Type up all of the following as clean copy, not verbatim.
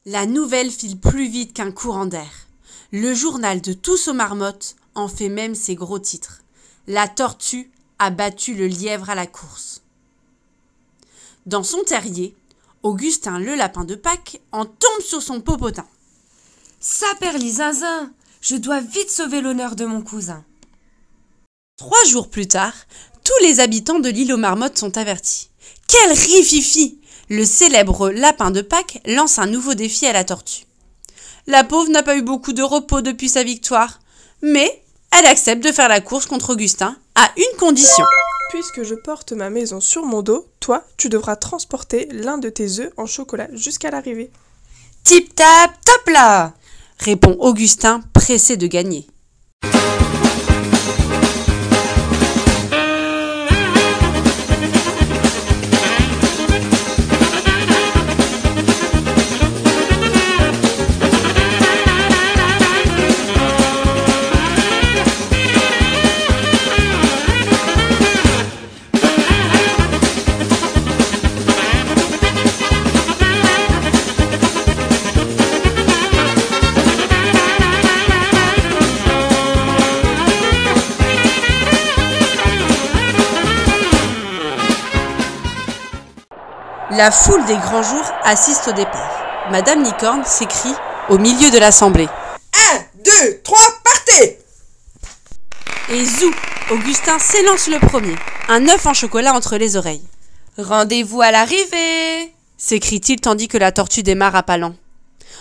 La nouvelle file plus vite qu'un courant d'air. Le journal de tous aux marmottes en fait même ses gros titres. La tortue a battu le lièvre à la course. Dans son terrier, Augustin le lapin de Pâques en tombe sur son popotin. Saperli zinzin, je dois vite sauver l'honneur de mon cousin. 3 jours plus tard, tous les habitants de l'île aux marmottes sont avertis. Quel rififi! Le célèbre lapin de Pâques lance un nouveau défi à la tortue. La pauvre n'a pas eu beaucoup de repos depuis sa victoire, mais elle accepte de faire la course contre Augustin à une condition. Puisque je porte ma maison sur mon dos, toi, tu devras transporter l'un de tes œufs en chocolat jusqu'à l'arrivée. Tip-tap, top là! Répond Augustin, pressé de gagner. La foule des grands jours assiste au départ. Madame Licorne s'écrie au milieu de l'assemblée. 1, 2, 3, partez! Et zou, Augustin s'élance le premier, un œuf en chocolat entre les oreilles. Rendez-vous à l'arrivée! S'écrie-t-il tandis que la tortue démarre à pas lents.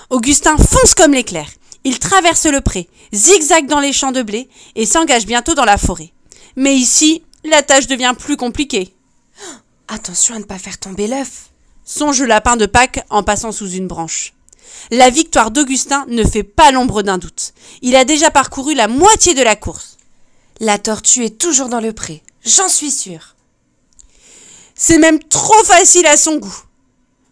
Augustin fonce comme l'éclair. Il traverse le pré, zigzague dans les champs de blé et s'engage bientôt dans la forêt. Mais ici, la tâche devient plus compliquée. Attention à ne pas faire tomber l'œuf. Songe le lapin de Pâques en passant sous une branche. La victoire d'Augustin ne fait pas l'ombre d'un doute. Il a déjà parcouru la moitié de la course. La tortue est toujours dans le pré, j'en suis sûre. C'est même trop facile à son goût.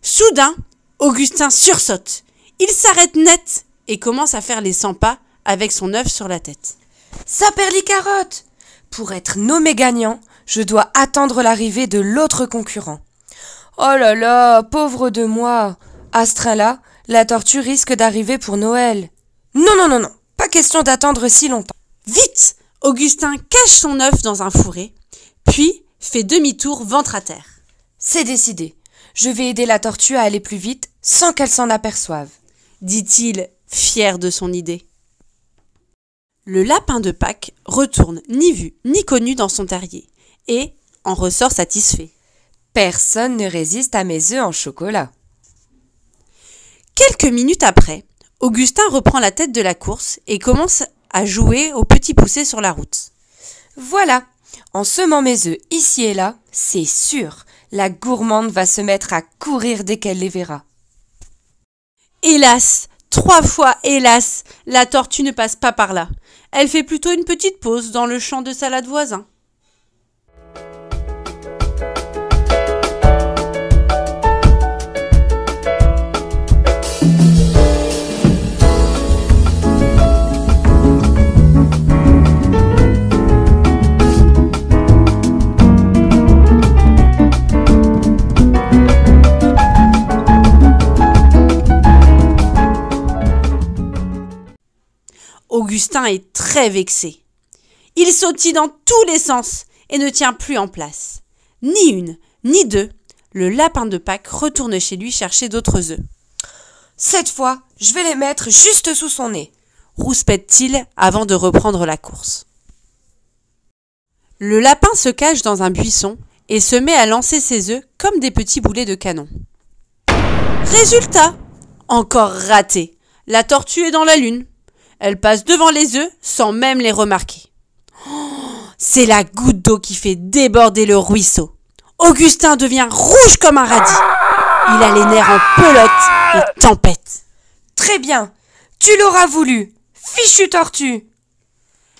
Soudain, Augustin sursaute. Il s'arrête net et commence à faire les 100 pas avec son œuf sur la tête. Saperli carotte! Pour être nommé gagnant, je dois attendre l'arrivée de l'autre concurrent. Oh là là, pauvre de moi! À ce train-là, la tortue risque d'arriver pour Noël. Non, pas question d'attendre si longtemps. Vite! Augustin cache son œuf dans un fourré, puis fait demi-tour ventre à terre. C'est décidé. Je vais aider la tortue à aller plus vite sans qu'elle s'en aperçoive, dit-il, fier de son idée. Le lapin de Pâques retourne ni vu ni connu dans son terrier et en ressort satisfait. Personne ne résiste à mes œufs en chocolat. Quelques minutes après, Augustin reprend la tête de la course et commence à jouer aux petits poussés sur la route. Voilà, en semant mes œufs ici et là, c'est sûr, la gourmande va se mettre à courir dès qu'elle les verra. Hélas, 3 fois hélas, la tortue ne passe pas par là. Elle fait plutôt une petite pause dans le champ de salade voisin. Augustin est très vexé. Il sautille dans tous les sens et ne tient plus en place. Ni une, ni deux, le lapin de Pâques retourne chez lui chercher d'autres œufs. Cette fois, je vais les mettre juste sous son nez, rouspète-t-il avant de reprendre la course. Le lapin se cache dans un buisson et se met à lancer ses œufs comme des petits boulets de canon. Résultat, encore raté. La tortue est dans la lune. Elle passe devant les œufs sans même les remarquer. Oh, c'est la goutte d'eau qui fait déborder le ruisseau. Augustin devient rouge comme un radis. Il a les nerfs en pelote et tempête. Très bien, tu l'auras voulu, fichu tortue.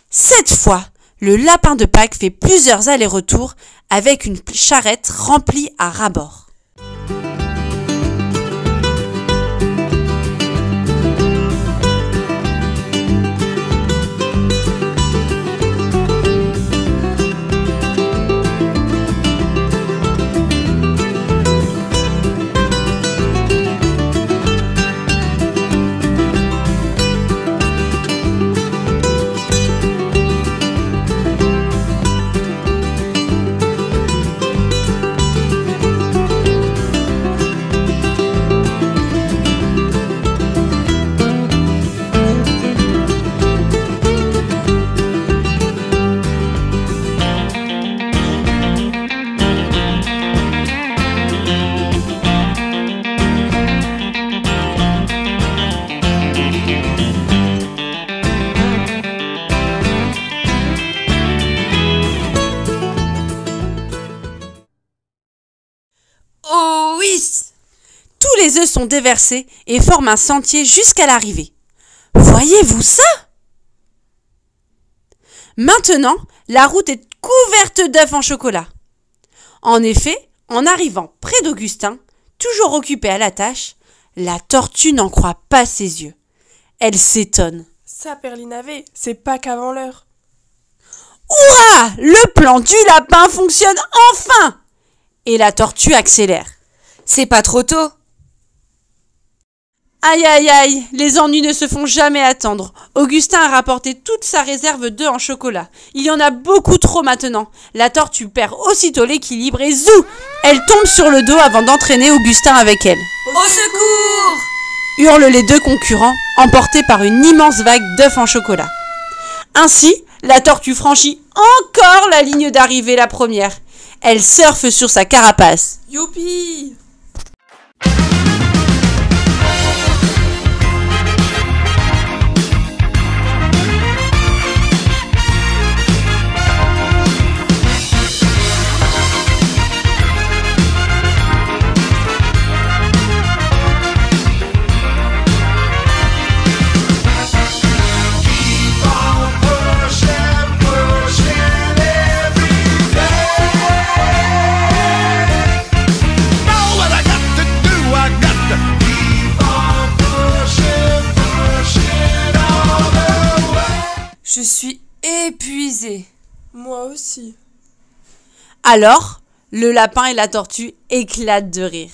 Cette fois, le lapin de Pâques fait plusieurs allers-retours avec une charrette remplie à ras-bord. les œufs sont déversés et forment un sentier jusqu'à l'arrivée. Voyez-vous ça? Maintenant, la route est couverte d'œufs en chocolat. En effet, en arrivant près d'Augustin, toujours occupé à la tâche, la tortue n'en croit pas ses yeux. Elle s'étonne. Ça, Perlinavet, c'est pas qu'avant l'heure. Hurrah! Le plan du lapin fonctionne enfin! Et la tortue accélère. C'est pas trop tôt. Aïe aïe aïe, les ennuis ne se font jamais attendre. Augustin a rapporté toute sa réserve d'œufs en chocolat. Il y en a beaucoup trop maintenant. La tortue perd aussitôt l'équilibre et zou! Elle tombe sur le dos avant d'entraîner Augustin avec elle. Au secours! Hurlent les deux concurrents, emportés par une immense vague d'œufs en chocolat. Ainsi, la tortue franchit encore la ligne d'arrivée la première. Elle surfe sur sa carapace. Youpi! Je suis épuisée. Moi aussi. Alors, le lapin et la tortue éclatent de rire.